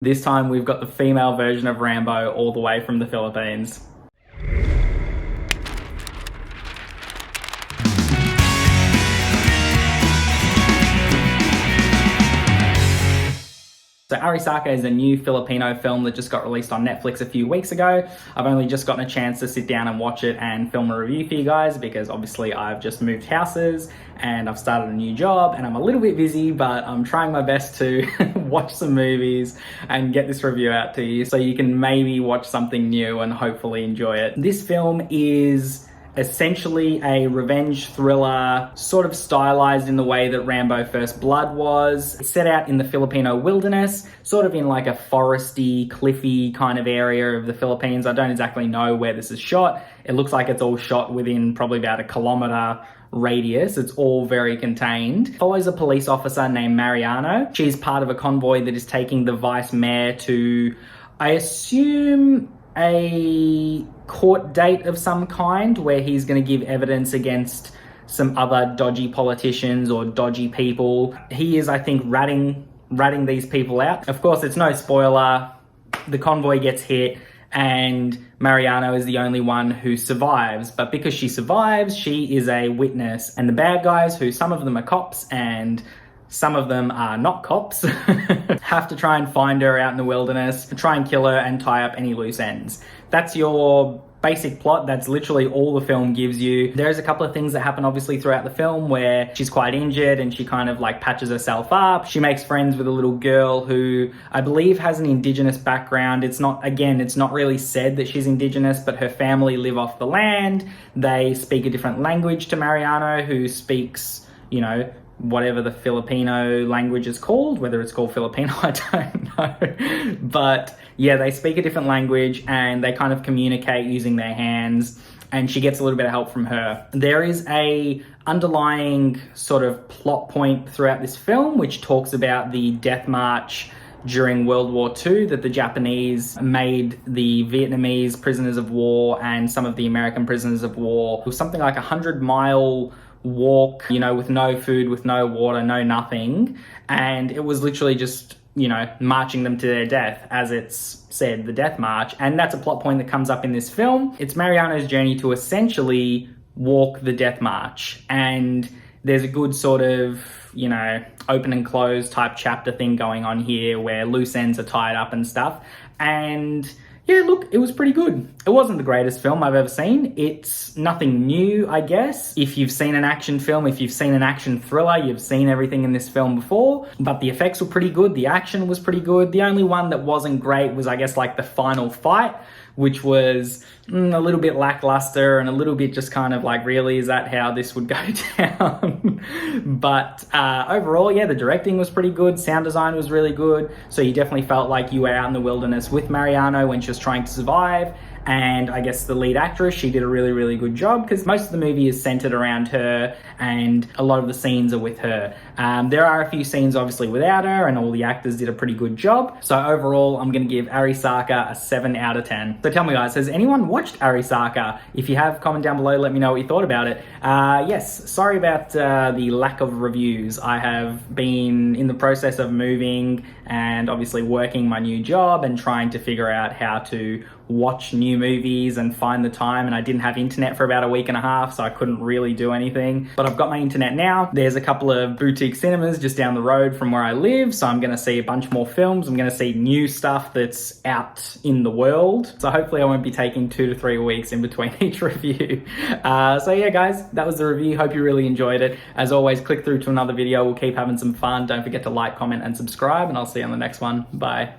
This time we've got the female version of Rambo all the way from the Philippines. So Arisaka is a new Filipino film that just got released on Netflix a few weeks ago. I've only just gotten a chance to sit down and watch it and film a review for you guys because obviously I've just moved houses and I've started a new job and I'm a little bit busy, but I'm trying my best to watch some movies and get this review out to you so you can maybe watch something new and hopefully enjoy it. This film is essentially a revenge thriller, sort of stylized in the way that Rambo First Blood was. It's set out in the Filipino wilderness, sort of in like a foresty, cliffy kind of area of the Philippines. I don't exactly know where this is shot. It looks like it's all shot within probably about a kilometer radius. It's all very contained. Follows a police officer named Mariano. She's part of a convoy that is taking the vice mayor to, I assume, a court date of some kind where he's going to give evidence against some other dodgy politicians or dodgy people. He is, I think, ratting these people out. Of course, it's no spoiler. The convoy gets hit and Mariano is the only one who survives. But because she survives, she is a witness. And the bad guys, who some of them are cops and some of them are not cops, have to try and find her out in the wilderness, try and kill her and tie up any loose ends. That's your basic plot. That's literally all the film gives you. There's a couple of things that happen obviously throughout the film where she's quite injured and she kind of like patches herself up. She makes friends with a little girl who I believe has an indigenous background. It's not really said that she's indigenous, but her family live off the land. They speak a different language to Mariano, who speaks, you know, whatever the Filipino language is called, whether it's called Filipino, I don't know. But yeah, they speak a different language and they kind of communicate using their hands, and she gets a little bit of help from her. There is a underlying sort of plot point throughout this film which talks about the death march during World War II that the Japanese made the Vietnamese prisoners of war and some of the American prisoners of war. It was something like 100-mile walk, you know, with no food, with no water, no nothing. And it was literally just, you know, marching them to their death, as it's said, the death march. And that's a plot point that comes up in this film. It's Mariano's journey to essentially walk the death march. And there's a good sort of, you know, open and close type chapter thing going on here where loose ends are tied up and stuff. And yeah, look, it was pretty good. It wasn't the greatest film I've ever seen. It's nothing new, I guess. If you've seen an action film, if you've seen an action thriller, you've seen everything in this film before. But the effects were pretty good. The action was pretty good. The only one that wasn't great was, I guess, like the final fight, which was a little bit lackluster and a little bit just kind of like, really, is that how this would go down? But overall, yeah, the directing was pretty good. Sound design was really good. So you definitely felt like you were out in the wilderness with Mariano when she was trying to survive. And I guess the lead actress, she did a really, really good job because most of the movie is centered around her and a lot of the scenes are with her. There are a few scenes obviously without her and all the actors did a pretty good job. So overall, I'm going to give Arisaka a 7 out of 10. So tell me guys, has anyone watched Arisaka? If you have, comment down below, let me know what you thought about it. Yes, sorry about the lack of reviews. I have been in the process of moving and obviously working my new job and trying to figure out how to watch new movies and find the time, and I didn't have internet for about a week and a half, so I couldn't really do anything. But I've got my internet now. There's a couple of boutique cinemas just down the road from where I live, so I'm going to see a bunch more films. I'm going to see new stuff that's out in the world, so hopefully I won't be taking 2 to 3 weeks in between each review. So yeah guys, that was the review. Hope you really enjoyed it. As always, click through to another video. We'll keep having some fun. Don't forget to like, comment and subscribe, and I'll see you on the next one. Bye.